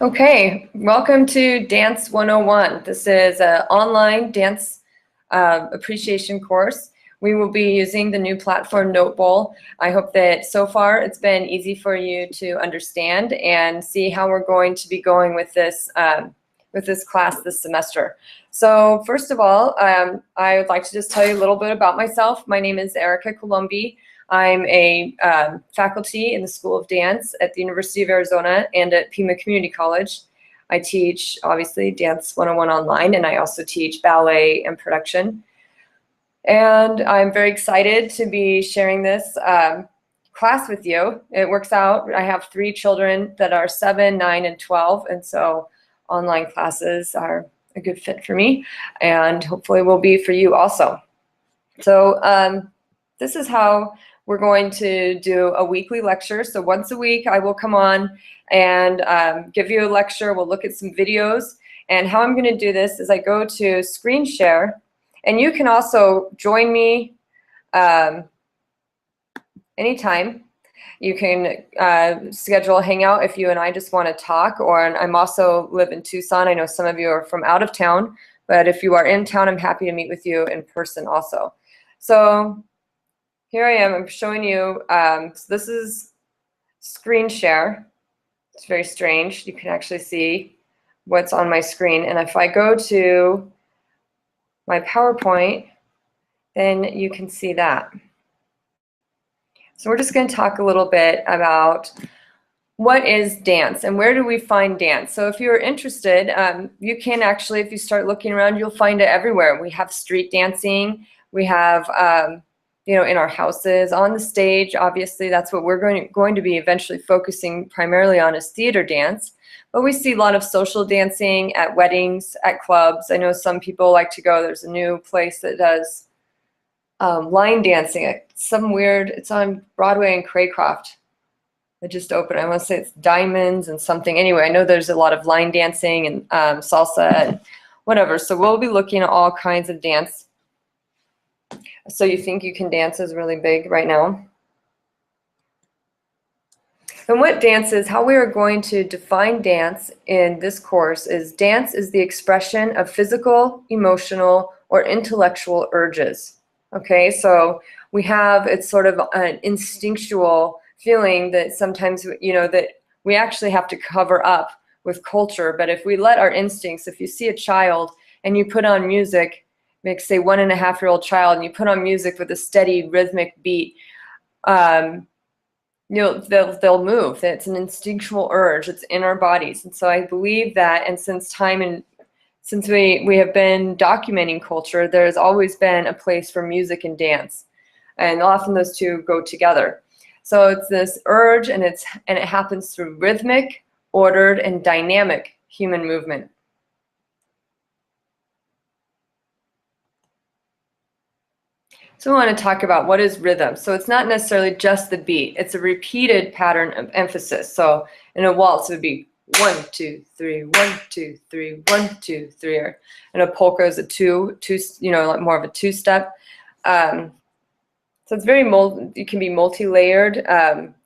Okay, welcome to Dance 101. This is an online dance appreciation course. We will be using the new platform Notebowl. I hope that so far it's been easy for you to understand and see how we're going to be going with this class this semester. So first of all, I would like to just tell you a little bit about myself. My name is Erica Colombi. I'm a faculty in the School of Dance at the University of Arizona and at Pima Community College. I teach, obviously, Dance 101 online, and I also teach ballet and production. And I'm very excited to be sharing this class with you. It works out. I have 3 children that are 7, 9, and 12, and so online classes are a good fit for me, and hopefully will be for you also. So this is how we're going to do a weekly lecture. So once a week I will come on and give you a lecture. We'll look at some videos. And how I'm going to do this is I go to screen share, and you can also join me anytime. You can schedule a hangout if you and I just want to talk, or I'm also live in Tucson. I know some of you are from out of town, but if you are in town, I'm happy to meet with you in person also. So here I am, I'm showing you, so this is screen share. It's very strange. You can actually see what's on my screen. And if I go to my PowerPoint, then you can see that. So we're just going to talk a little bit about what is dance and where do we find dance. So if you're interested, you can actually, if you start looking around, you'll find it everywhere. We have street dancing. We have, in our houses, on the stage. Obviously, that's what we're going to be eventually focusing primarily on is theater dance. But we see a lot of social dancing at weddings, at clubs. I know some people like to go. There's a new place that does line dancing. It's on Broadway and Craycroft. It just opened. I want to say it's Diamonds and something. Anyway, I know there's a lot of line dancing and salsa and whatever. So we'll be looking at all kinds of dance. So You Think You Can Dance is really big right now. And what dance is, how we are going to define dance in this course is dance is the expression of physical, emotional, or intellectual urges. Okay, so we have, it's sort of an instinctual feeling that sometimes, that we actually have to cover up with culture. But if we let our instincts, if you see a child and you put on music, like say 1.5-year-old child, and you put on music with a steady rhythmic beat, they'll move. It's an instinctual urge. It's in our bodies. And so I believe that, and since we have been documenting culture, there's always been a place for music and dance, and often those two go together. So it's this urge, and it happens through rhythmic, ordered, and dynamic human movement. So we want to talk about what is rhythm. So it's not necessarily just the beat. It's a repeated pattern of emphasis. So in a waltz, it would be 1, 2, 3, 1, 2, 3, 1, 2, 3. And a polka is a two, like more of a two-step. So it's it can be multi-layered,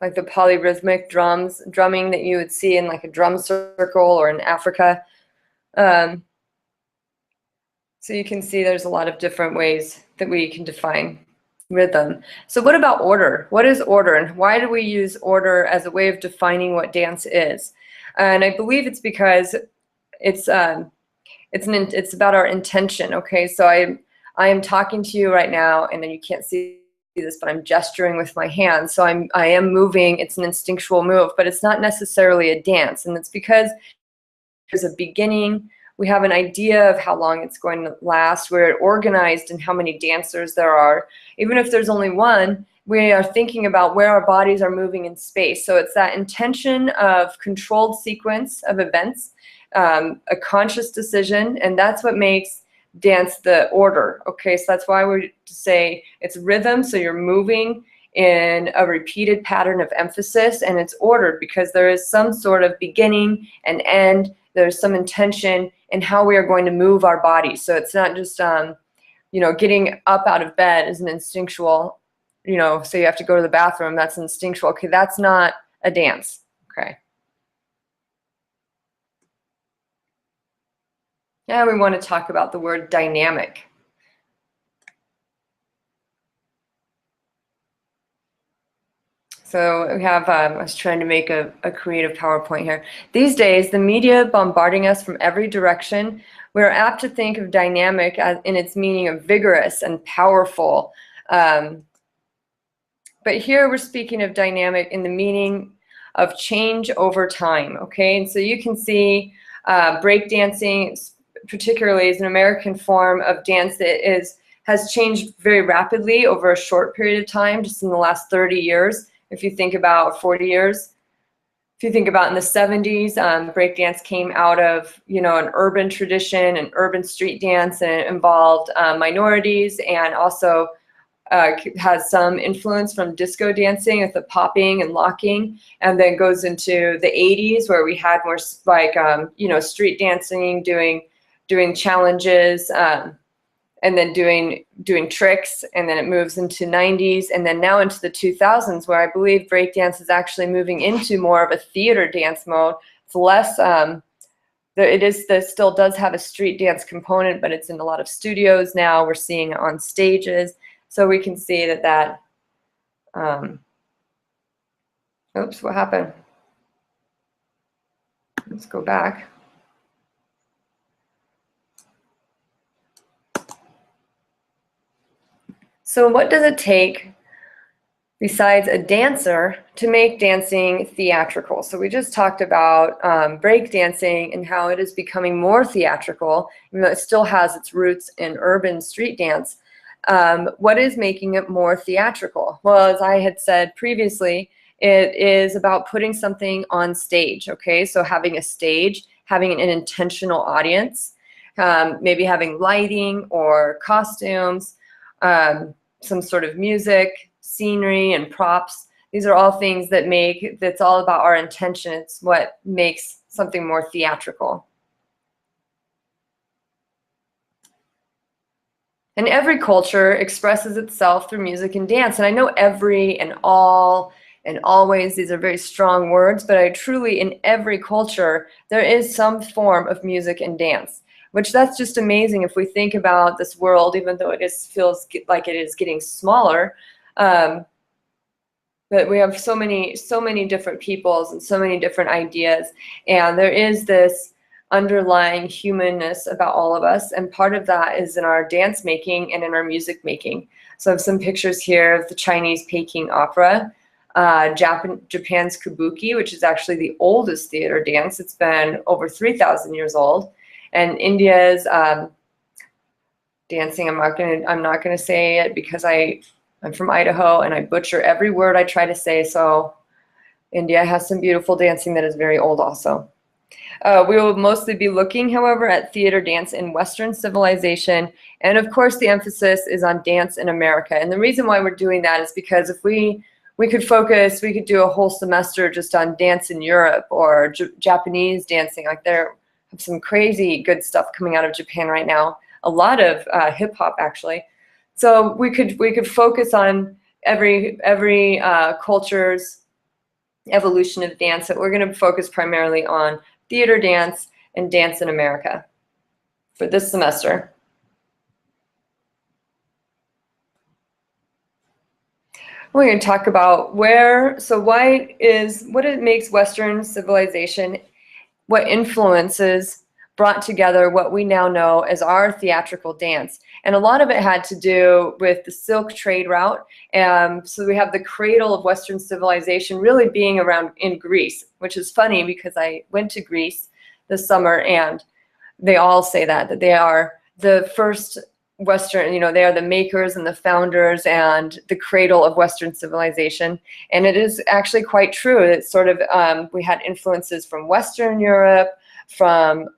like the polyrhythmic drumming that you would see in like a drum circle or in Africa. So you can see there's a lot of different ways that we can define rhythm. So what about order? What is order, and why do we use order as a way of defining what dance is? And I believe it's because it's about our intention. Okay, so I am talking to you right now, and then you can't see this, but I'm gesturing with my hands. So I am moving. It's an instinctual move, but it's not necessarily a dance, and it's because there's a beginning. We have an idea of how long it's going to last. We're organized in how many dancers there are. Even if there's only one, we are thinking about where our bodies are moving in space. So it's that intention of controlled sequence of events, a conscious decision, and that's what makes dance the order. Okay, so that's why we say it's rhythm, so you're moving in a repeated pattern of emphasis, and it's ordered because there is some sort of beginning and end. There's some intention in how we are going to move our body. So it's not just, getting up out of bed is an instinctual, so you have to go to the bathroom, that's instinctual. Okay, that's not a dance. Okay. And we want to talk about the word dynamic. So we have, I was trying to make a creative PowerPoint here. These days, the media bombarding us from every direction, we're apt to think of dynamic as in its meaning of vigorous and powerful. But here we're speaking of dynamic in the meaning of change over time, okay? And so you can see breakdancing, particularly, is an American form of dance that has changed very rapidly over a short period of time, just in the last 30 years. If you think about 40 years, if you think about in the 70s, breakdance came out of, you know, an urban tradition, an urban street dance, and it involved minorities, and also has some influence from disco dancing with the popping and locking, and then goes into the 80s where we had more like, you know, street dancing, doing challenges, and then doing tricks, and then it moves into 90s, and then now into the 2000s, where I believe breakdance is actually moving into more of a theater dance mode. It's less, this still does have a street dance component, but it's in a lot of studios now. We're seeing it on stages, so we can see that oops, what happened? Let's go back. So what does it take besides a dancer to make dancing theatrical? So we just talked about break dancing and how it is becoming more theatrical, even though it still has its roots in urban street dance. What is making it more theatrical? Well, as I had said previously, it is about putting something on stage, okay? So having a stage, having an intentional audience, maybe having lighting or costumes, some sort of music, scenery, and props. These are all things that's all about our intention. It's what makes something more theatrical. And every culture expresses itself through music and dance. And I know every and all and always, these are very strong words, but I truly, in every culture, there is some form of music and dance, which that's just amazing if we think about this world, even though it feels like it is getting smaller. But we have so many different peoples and so many different ideas, and there is this underlying humanness about all of us, and part of that is in our dance making and in our music making. So I have some pictures here of the Chinese Peking opera, Japan's kabuki, which is actually the oldest theater dance. It's been over 3,000 years old, and India's dancing. I'm not gonna say it because I'm from Idaho and I butcher every word I try to say. So India has some beautiful dancing that is very old also. We will mostly be looking, however, at theater dance in Western civilization. And of course, the emphasis is on dance in America. And the reason why we're doing that is because if we could focus, we could do a whole semester just on dance in Europe or Japanese dancing. Like there have some crazy good stuff coming out of Japan right now. A lot of hip hop actually. So we could focus on every culture's evolution of dance, but we're going to focus primarily on theater dance and dance in America for this semester. We're going to talk about what it makes Western civilization, what influences brought together what we now know as our theatrical dance. And a lot of it had to do with the silk trade route. So we have the cradle of Western civilization really being around in Greece, which is funny because I went to Greece this summer and they all say that they are the first Western, they are the makers and the founders and the cradle of Western civilization. And it is actually quite true. It's sort of, we had influences from Western Europe, from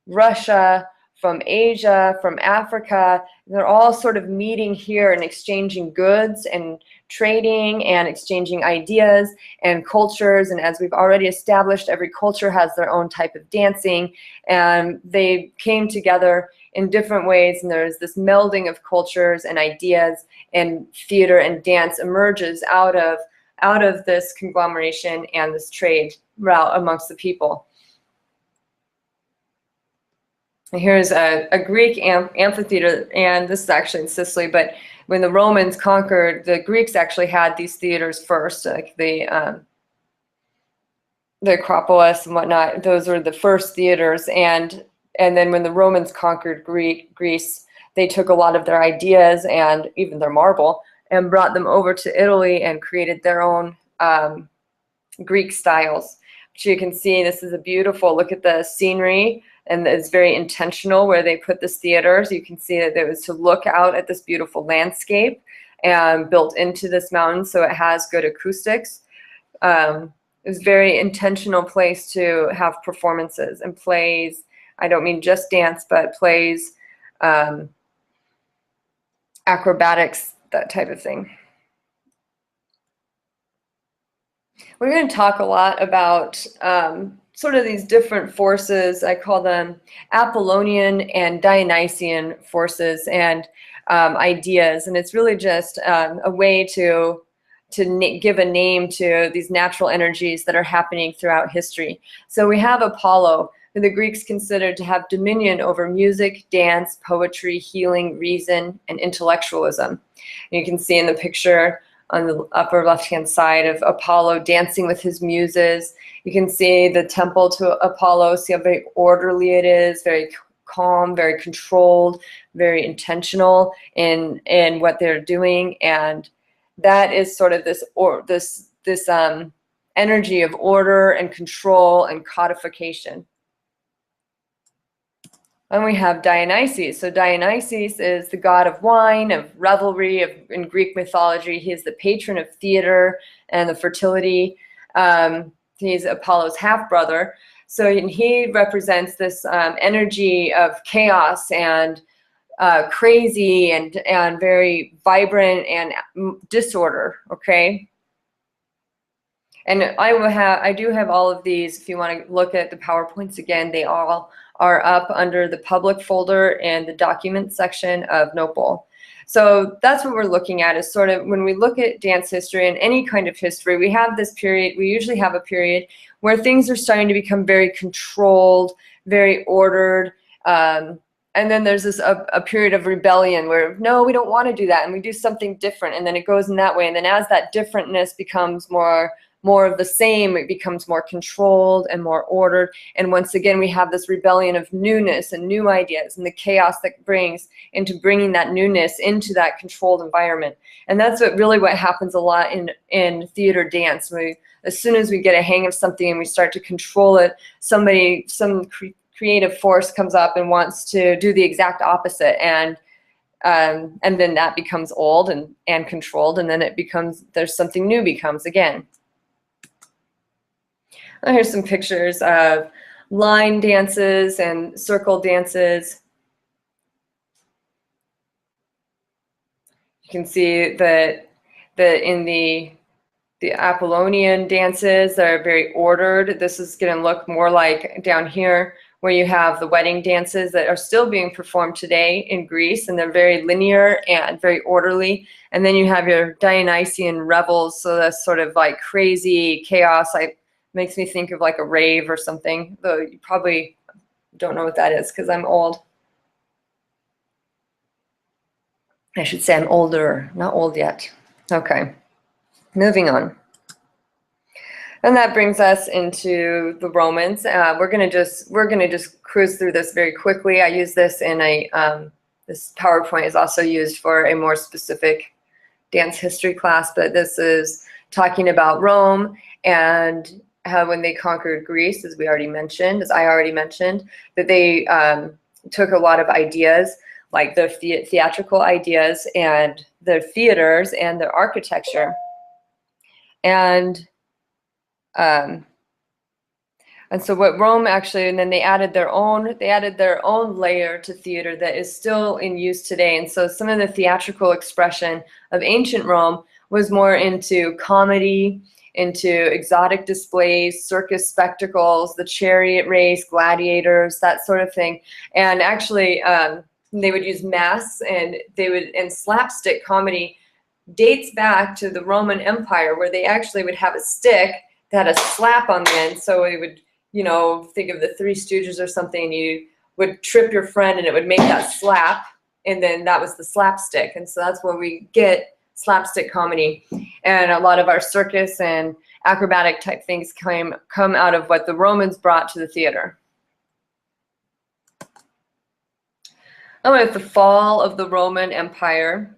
Russia, from Asia, from Africa. They're all sort of meeting here and exchanging goods and trading and exchanging ideas and cultures. And as we've already established, every culture has their own type of dancing, and they came together in different ways. And there's this melding of cultures and ideas, and theater and dance emerges out of this conglomeration and this trade route amongst the people. Here's a Greek amphitheater, and this is actually in Sicily, but when the Romans conquered, the Greeks actually had these theaters first, like the Acropolis and whatnot. Those were the first theaters, and then when the Romans conquered Greece, they took a lot of their ideas and even their marble and brought them over to Italy and created their own Greek styles. Which you can see, this is a beautiful, look at the scenery, and it's very intentional where they put this theater. So you can see that it was to look out at this beautiful landscape and built into this mountain, so it has good acoustics. It was a very intentional place to have performances and plays. I don't mean just dance, but plays, acrobatics, that type of thing. We're going to talk a lot about sort of these different forces. I call them Apollonian and Dionysian forces and ideas. And it's really just a way to give a name to these natural energies that are happening throughout history. So we have Apollo, who the Greeks considered to have dominion over music, dance, poetry, healing, reason, and intellectualism. And you can see in the picture on the upper left-hand side of Apollo dancing with his muses. You can see the temple to Apollo, see how very orderly it is, very calm, very controlled, very intentional in what they're doing. And that is sort of this energy of order and control and codification. And we have Dionysus. So Dionysus is the god of wine, of revelry, in Greek mythology. He is the patron of theater and the fertility. He's Apollo's half-brother. So he represents this energy of chaos and crazy and very vibrant and disorder, okay? And I do have all of these. If you want to look at the PowerPoints again, they all are up under the public folder and the document section of Notebowl. So that's what we're looking at, is sort of when we look at dance history and any kind of history, we have this period, we usually have a period where things are starting to become very controlled, very ordered, and then there's this a period of rebellion where, no, we don't want to do that, and we do something different, and then it goes in that way. And then as that differentness becomes more of the same, it becomes more controlled and more ordered. And once again, we have this rebellion of newness and new ideas and the chaos that brings into bringing that newness into that controlled environment. And that's what happens a lot in theater dance. As soon as we get a hang of something and we start to control it, some creative force comes up and wants to do the exact opposite. And then that becomes old and controlled, and then it becomes, there's something new becomes again. Here's some pictures of line dances and circle dances. You can see that in the Apollonian dances, they're very ordered. This is going to look more like down here, where you have the wedding dances that are still being performed today in Greece, and they're very linear and very orderly. And then you have your Dionysian revels, so that's sort of like crazy chaos. Makes me think of like a rave or something, though you probably don't know what that is because I'm old. I should say I'm older, not old yet. Okay, moving on. And that brings us into the Romans. We're gonna just cruise through this very quickly. I use this in this PowerPoint is also used for a more specific dance history class, but this is talking about Rome and how when they conquered Greece, as I already mentioned, that they took a lot of ideas, like their theatrical ideas and their theaters and their architecture, and so what Rome actually, and then they added their own layer to theater that is still in use today. And so some of the theatrical expression of ancient Rome was more into comedy, into exotic displays, circus spectacles, the chariot race, gladiators, that sort of thing. And actually, they would use masks, and slapstick comedy dates back to the Roman Empire, where they actually would have a stick that had a slap on the end. So it would, think of the Three Stooges or something, and you would trip your friend and it would make that slap, and then that was the slapstick. And so that's where we get slapstick comedy. And a lot of our circus and acrobatic type things come out of what the Romans brought to the theater. And with the fall of the Roman Empire,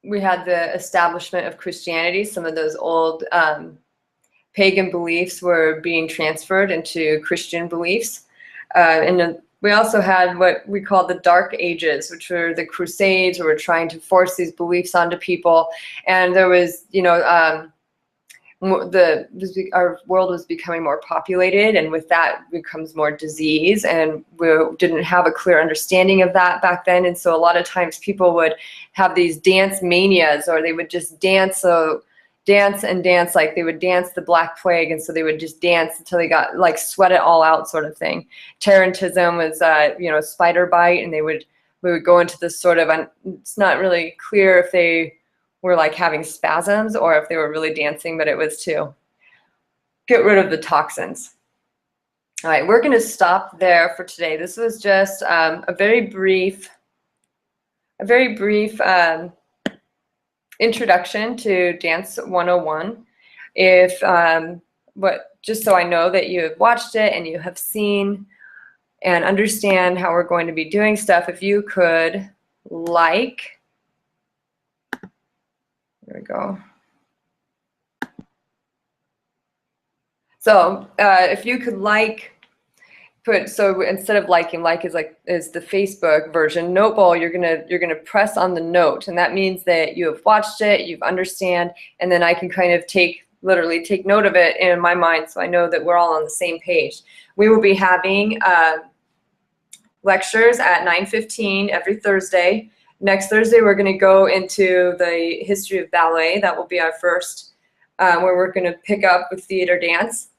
we had the establishment of Christianity. Some of those old pagan beliefs were being transferred into Christian beliefs. And we also had what we call the Dark Ages, which were the Crusades, where we're trying to force these beliefs onto people. And there was, you know, our world was becoming more populated, and with that becomes more disease, and we didn't have a clear understanding of that back then. And so a lot of times people would have these dance manias, or they would just dance like they would dance the Black Plague, and so they would just dance until they got like sweat it all out sort of thing. Tarantism was you know, spider bite, and we would go into this sort of, it's not really clear if they were like having spasms or if they were really dancing, but it was to get rid of the toxins. All right, we're going to stop there for today. This was just a very brief introduction to Dance 101. Just so I know that you have watched it and you have seen and understand how we're going to be doing stuff, if you could like, there we go. So if you could like, so instead of liking, like is the Facebook version. Noteball, you're gonna press on the note, and that means that you have watched it, you've understand, and then I can kind of literally take note of it in my mind, so I know that we're all on the same page. We will be having lectures at 9:15 every Thursday. Next Thursday, we're going to go into the history of ballet. That will be our first, where we're going to pick up with theater dance.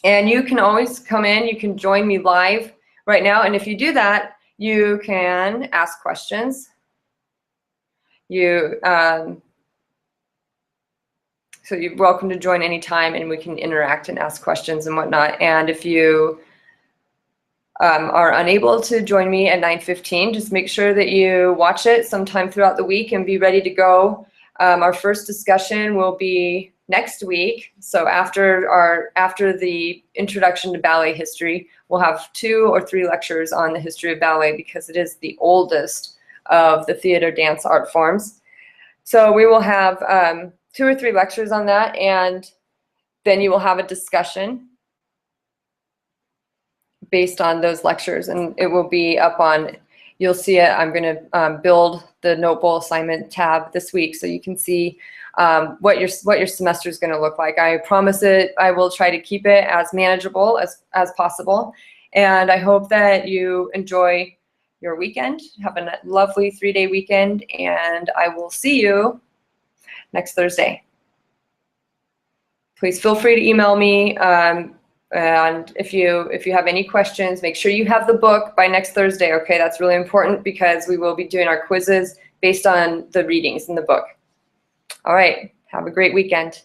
And you can always come in. You can join me live right now. And if you do that, you can ask questions. So you're welcome to join anytime, and we can interact and ask questions and whatnot. And if you are unable to join me at 9:15, just make sure that you watch it sometime throughout the week and be ready to go. Our first discussion will be next week. So after the introduction to ballet history, we'll have 2 or 3 lectures on the history of ballet, because it is the oldest of the theater dance art forms. So we will have 2 or 3 lectures on that, and then you will have a discussion based on those lectures, and it will be up on, you'll see it. I'm going to build the Notebowl assignment tab this week, so you can see what your semester is going to look like. I promise it. I will try to keep it as manageable as possible, and I hope that you enjoy your weekend. Have a lovely 3-day weekend, and I will see you next Thursday. Please feel free to email me. And if you have any questions, make sure you have the book by next Thursday, okay? That's really important, because we will be doing our quizzes based on the readings in the book. All right, have a great weekend.